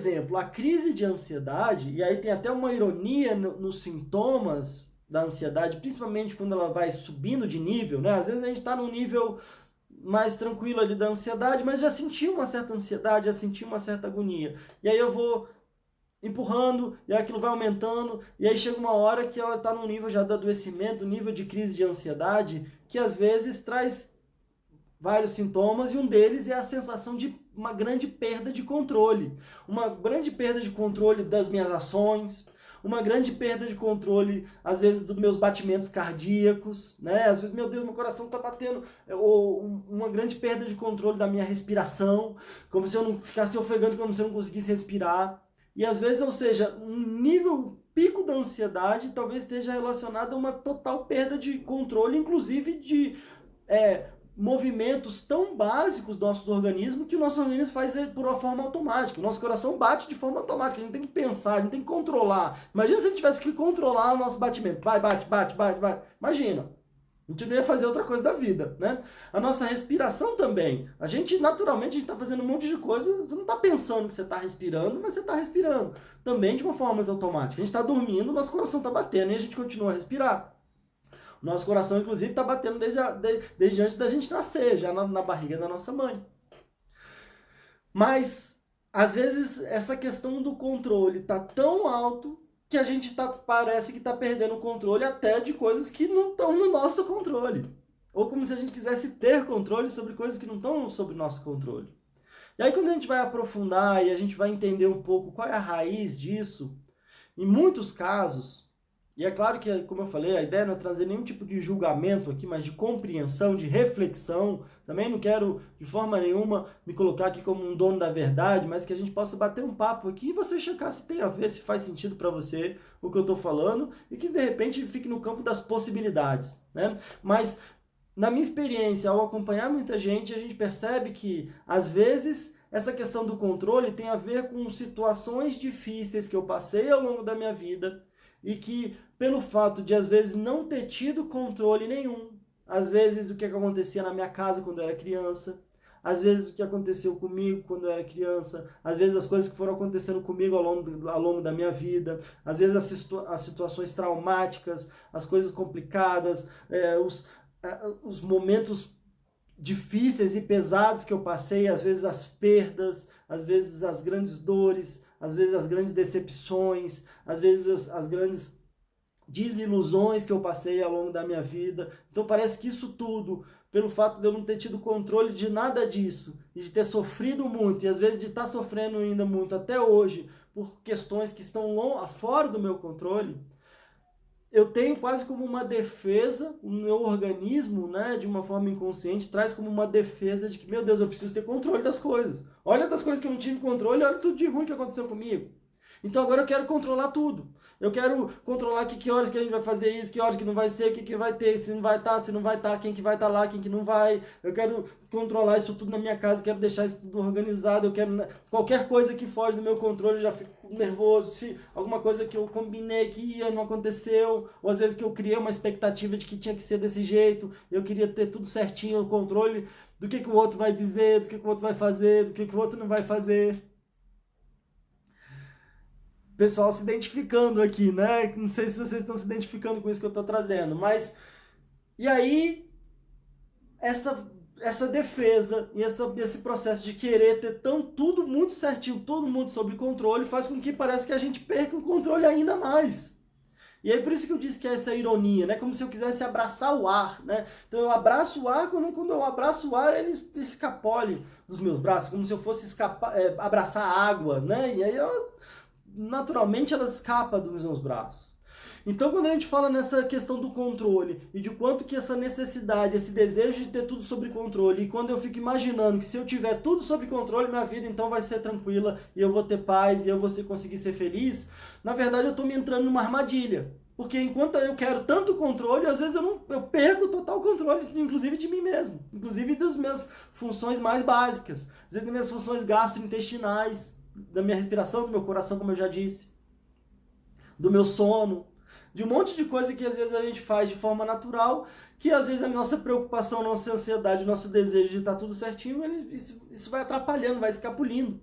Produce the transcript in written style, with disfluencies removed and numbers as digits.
exemplo, a crise de ansiedade, e aí tem até uma ironia nos sintomas da ansiedade, principalmente quando ela vai subindo de nível, né? Às vezes a gente está num nível mais tranquilo ali da ansiedade, mas já senti uma certa ansiedade, já senti uma certa agonia. E aí eu vou empurrando, e aquilo vai aumentando, e aí chega uma hora que ela está no nível já do adoecimento, nível de crise de ansiedade, que às vezes traz vários sintomas, e um deles é a sensação de uma grande perda de controle. Uma grande perda de controle das minhas ações, uma grande perda de controle, às vezes, dos meus batimentos cardíacos, né? Às vezes, meu Deus, meu coração está batendo. Ou uma grande perda de controle da minha respiração, como se eu não ficasse ofegante, como se eu não conseguisse respirar. E às vezes, ou seja, um nível pico da ansiedade talvez esteja relacionado a uma total perda de controle, inclusive de movimentos tão básicos do nosso organismo que o nosso organismo faz por uma forma automática. O nosso coração bate de forma automática, a gente tem que pensar, a gente tem que controlar. Imagina se a gente tivesse que controlar o nosso batimento. Vai, bate, bate, bate, bate. Imagina. A gente não ia fazer outra coisa da vida, né? A nossa respiração também. A gente, naturalmente, a gente está fazendo um monte de coisa, você não está pensando que você está respirando, mas você está respirando. Também de uma forma muito automática. A gente está dormindo, nosso coração está batendo e a gente continua a respirar. Nosso coração, inclusive, está batendo desde antes da gente nascer, já na barriga da nossa mãe. Mas, às vezes, essa questão do controle está tão alto que a gente parece que está perdendo o controle até de coisas que não estão no nosso controle. Ou como se a gente quisesse ter controle sobre coisas que não estão sob nosso controle. E aí, quando a gente vai aprofundar e a gente vai entender um pouco qual é a raiz disso, em muitos casos... E é claro que, como eu falei, a ideia não é trazer nenhum tipo de julgamento aqui, mas de compreensão, de reflexão. Também não quero, de forma nenhuma, me colocar aqui como um dono da verdade, mas que a gente possa bater um papo aqui e você checar se tem a ver, se faz sentido para você o que eu estou falando e que, de repente, fique no campo das possibilidades, né? Mas, na minha experiência, ao acompanhar muita gente, a gente percebe que, às vezes, essa questão do controle tem a ver com situações difíceis que eu passei ao longo da minha vida, e que, pelo fato de, às vezes, não ter tido controle nenhum, às vezes do que acontecia na minha casa quando eu era criança, às vezes do que aconteceu comigo quando eu era criança, às vezes as coisas que foram acontecendo comigo ao longo da minha vida, às vezes as situações traumáticas, as coisas complicadas, os momentos difíceis e pesados que eu passei, às vezes as perdas, às vezes as grandes dores, às vezes as grandes decepções, às vezes as grandes desilusões que eu passei ao longo da minha vida. Então parece que isso tudo, pelo fato de eu não ter tido controle de nada disso, e de ter sofrido muito, e às vezes de estar sofrendo ainda muito até hoje, por questões que estão fora do meu controle, eu tenho quase como uma defesa, o meu organismo, né, de uma forma inconsciente, traz como uma defesa de que, meu Deus, eu preciso ter controle das coisas. Olha das coisas que eu não tive controle, olha tudo de ruim que aconteceu comigo. Então agora eu quero controlar tudo. Eu quero controlar que horas que a gente vai fazer isso, que horas que não vai ser, o que vai ter, se não vai estar, se não vai estar, quem que vai estar lá, quem que não vai. Eu quero controlar isso tudo na minha casa, quero deixar isso tudo organizado, eu quero... Qualquer coisa que foge do meu controle, eu já fico nervoso. Se alguma coisa que eu combinei que ia, não aconteceu, ou às vezes que eu criei uma expectativa de que tinha que ser desse jeito, eu queria ter tudo certinho, o controle do que o outro vai dizer, do que o outro vai fazer, do que o outro não vai fazer. Pessoal se identificando aqui, né? Não sei se vocês estão se identificando com isso que eu estou trazendo, mas... E aí, essa defesa e esse processo de querer ter tudo muito certinho, todo mundo sob controle, faz com que parece que a gente perca o controle ainda mais. E aí por isso que eu disse que é essa ironia, né? Como se eu quisesse abraçar o ar, né? Então eu abraço o ar, quando eu abraço o ar, ele escapole dos meus braços, como se eu fosse abraçar a água, né? E aí naturalmente ela escapa dos meus braços. Então quando a gente fala nessa questão do controle e de quanto que essa necessidade, esse desejo de ter tudo sob controle, e quando eu fico imaginando que se eu tiver tudo sob controle, minha vida então vai ser tranquila, e eu vou ter paz, e eu vou conseguir ser feliz, na verdade eu estou me entrando numa armadilha. Porque enquanto eu quero tanto controle, às vezes eu perco o total controle, inclusive de mim mesmo. Inclusive das minhas funções mais básicas. Às vezes das minhas funções gastrointestinais, da minha respiração, do meu coração, como eu já disse, do meu sono, de um monte de coisa que às vezes a gente faz de forma natural, que às vezes a nossa preocupação, a nossa ansiedade, o nosso desejo de estar tudo certinho, isso vai atrapalhando, vai escapulindo.